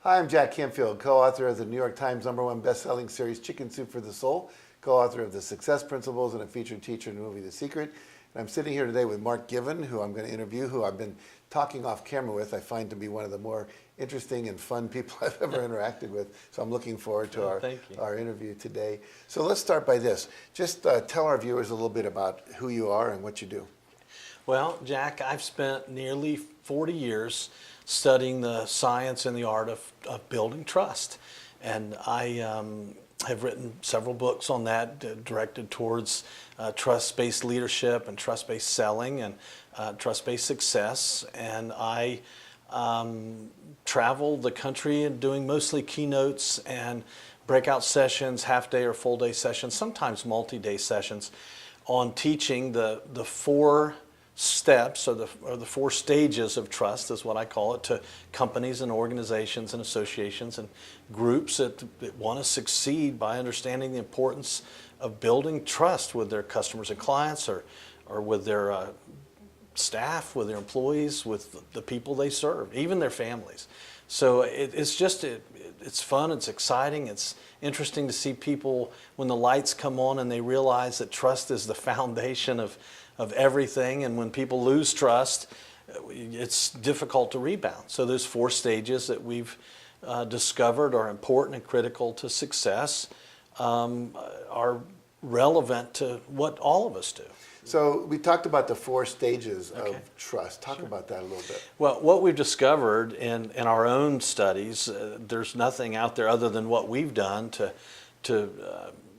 Hi, I'm Jack Canfield, co-author of the New York Times #1 best-selling series Chicken Soup for the Soul, co-author of The Success Principles and a featured teacher in the movie The Secret. And I'm sitting here today with Mark Given, who I'm going to interview, who I've been talking off camera with. I find to be one of the more interesting and fun people I've ever interacted with. So I'm looking forward to our interview today. So let's start by this. Just tell our viewers a little bit about who you are and what you do. Well, Jack, I've spent nearly 40 years studying the science and the art of building trust. And I have written several books on that directed towards trust-based leadership and trust-based selling and trust-based success. And I travel the country and doing mostly keynotes and breakout sessions, half-day or full-day sessions, sometimes multi-day sessions on teaching the four steps or the four stages of trust is what I call it, to companies and organizations and associations and groups that want to succeed by understanding the importance of building trust with their customers and clients, or with their staff, with their employees, with the people they serve, even their families. So it's fun, it's exciting, it's interesting to see people when the lights come on and they realize that trust is the foundation of everything, and when people lose trust, it's difficult to rebound. So those four stages that we've discovered are important and critical to success, are relevant to what all of us do. So we talked about the four stages of trust. Talk about that a little bit. Well, what we've discovered in our own studies, there's nothing out there other than what we've done to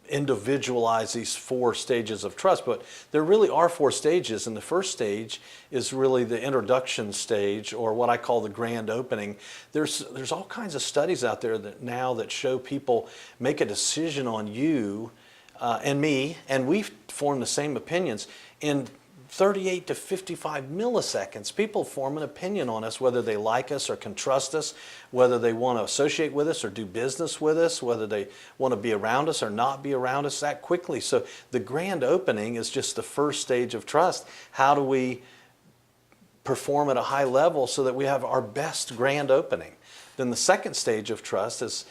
individualize these four stages of trust, but there really are four stages, and the first stage is really the introduction stage, or what I call the grand opening. There's all kinds of studies out there that show people make a decision on you and me, and we form the same opinions in 38 to 55 milliseconds. People form an opinion on us, whether they like us or can trust us, whether they want to associate with us or do business with us, whether they want to be around us or not be around us that quickly. So the grand opening is just the first stage of trust. How do we perform at a high level so that we have our best grand opening? Then the second stage of trust is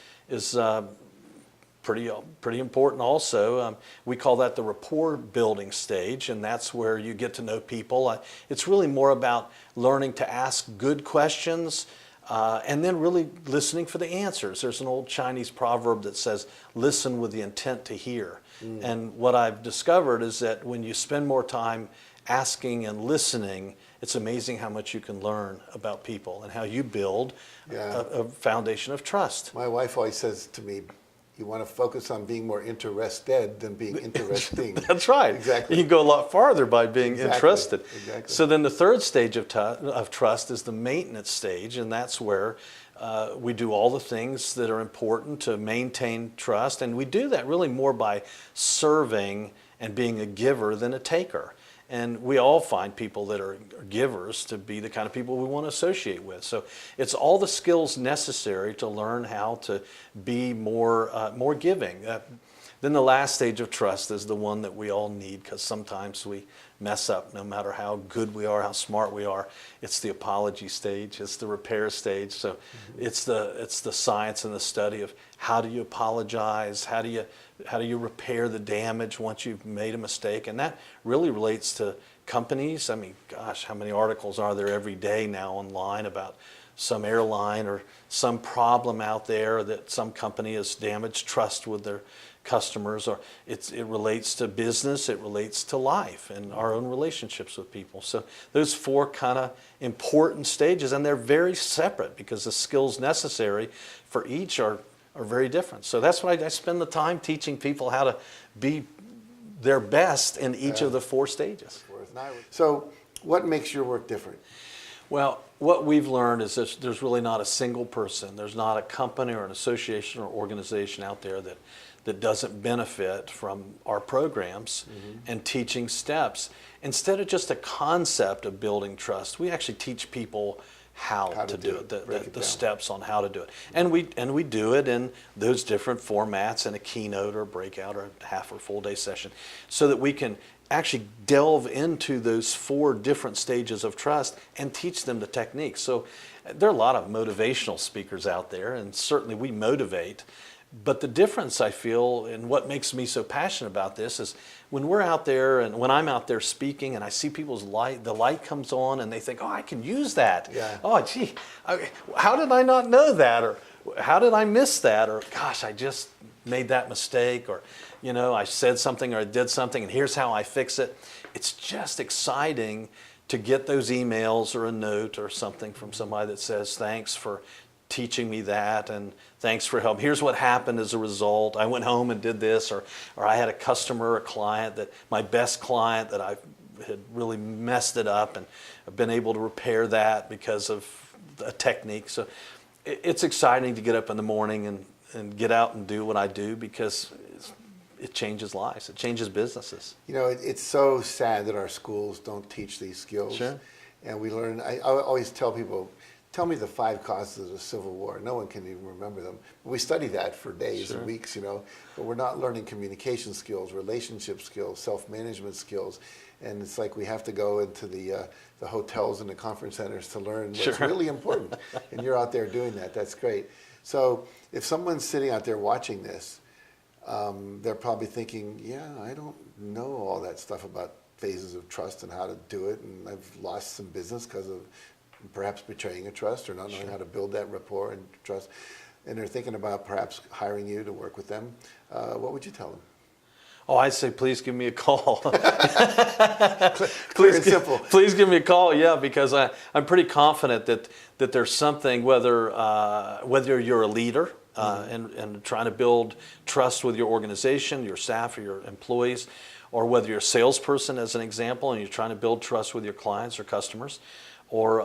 pretty important also. We call that the rapport building stage, and that's where you get to know people. It's really more about learning to ask good questions and then really listening for the answers. There's an old Chinese proverb that says, listen with the intent to hear. And what I've discovered is that when you spend more time asking and listening, it's amazing how much you can learn about people and how you build a foundation of trust. My wife always says to me, you want to focus on being more interested than being interesting. That's right. Exactly. You can go a lot farther by being interested. Exactly. So then the third stage of trust is the maintenance stage, and that's where we do all the things that are important to maintain trust, and we do that really more by serving and being a giver than a taker. And we all find people that are givers to be the kind of people we want to associate with. So it's all the skills necessary to learn how to be more giving. Then the last stage of trust is the one that we all need, because sometimes we mess up no matter how good we are, how smart we are. It's the apology stage, it's the repair stage. So it's the science and the study of how do you apologize, how do you repair the damage once you've made a mistake. And that really relates to companies. I mean, gosh, how many articles are there every day now online about some airline or some problem out there that some company has damaged trust with their customers, or it relates to business, it relates to life and our own relationships with people. So those four kind of important stages, and they're very separate because the skills necessary for each are very different. So that's why I spend the time teaching people how to be their best in each of the four stages. So what makes your work different? Well, what we've learned is that there's really not a single person, there's not a company or an association or organization out there that doesn't benefit from our programs and teaching steps. Instead of just a concept of building trust, we actually teach people how to do it, the steps on how to do it. And we do it in those different formats in a keynote or a breakout or a half or full day session, so that we can actually delve into those 4 different stages of trust and teach them the techniques. So there are a lot of motivational speakers out there, and certainly we motivate. But the difference I feel, and what makes me so passionate about this, is when we're out there and when I'm out there speaking and I see people's light, the light comes on and they think, oh, I can use that. Yeah. Oh, gee, how did I not know that? Or how did I miss that? Or gosh, I just made that mistake. Or, you know, I said something or I did something and here's how I fix it. It's just exciting to get those emails or a note or something from somebody that says, thanks for teaching me that, and thanks for help. Here's what happened as a result. I went home and did this, or I had a customer, a client, that my best client that I had really messed it up, and I've been able to repair that because of a technique. So it's exciting to get up in the morning and get out and do what I do, because it changes lives. It changes businesses. You know, it's so sad that our schools don't teach these skills. Sure. And we learn, I always tell people, tell me the 5 causes of the Civil War. No one can even remember them. We study that for days Sure. and weeks, you know, but we're not learning communication skills, relationship skills, self-management skills. And it's like we have to go into the hotels and the conference centers to learn what's Sure. really important. And you're out there doing that. That's great. So if someone's sitting out there watching this, they're probably thinking, yeah, I don't know all that stuff about phases of trust and how to do it. And I've lost some business because of perhaps betraying a trust or not knowing how to build that rapport and trust, and they're thinking about perhaps hiring you to work with them, what would you tell them? Oh, I'd say please give me a call. Clear and simple. Please give me a call, yeah, because I'm pretty confident that there's something, whether you're a leader and trying to build trust with your organization, your staff, or your employees, or whether you're a salesperson, as an example, and you're trying to build trust with your clients or customers, or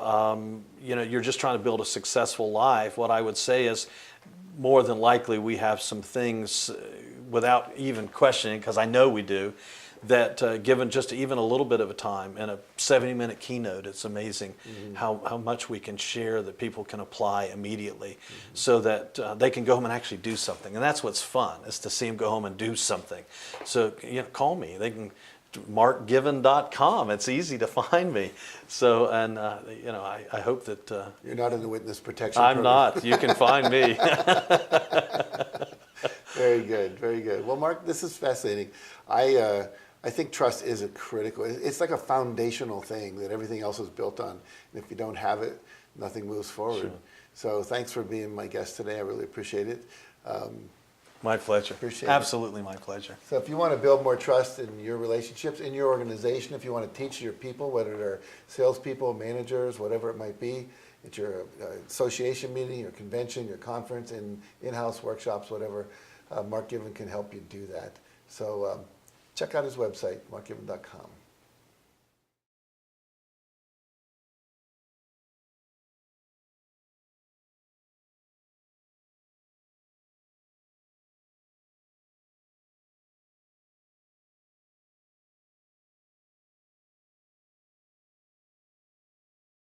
you know, you're just trying to build a successful life. What I would say is, more than likely, we have some things, without even questioning, because I know we do, that given just even a little bit of a time in a 70-minute keynote, it's amazing how much we can share that people can apply immediately, so that they can go home and actually do something. And that's what's fun, is to see them go home and do something. So, you know, call me. They can. markgiven.com. It's easy to find me. So, and you know, I hope that You're not in the witness protection I'm program. not. You can find me. Very good, very good. Well, Mark, this is fascinating. I think trust is a critical, it's like a foundational thing that everything else is built on. And if you don't have it, nothing moves forward. Sure. So thanks for being my guest today. I really appreciate it. My pleasure. Appreciate it. Absolutely my pleasure. So if you want to build more trust in your relationships, in your organization, if you want to teach your people, whether they're salespeople, managers, whatever it might be, at your association meeting, your convention, your conference, in-house workshops, whatever, Mark Given can help you do that. So check out his website, markgiven.com.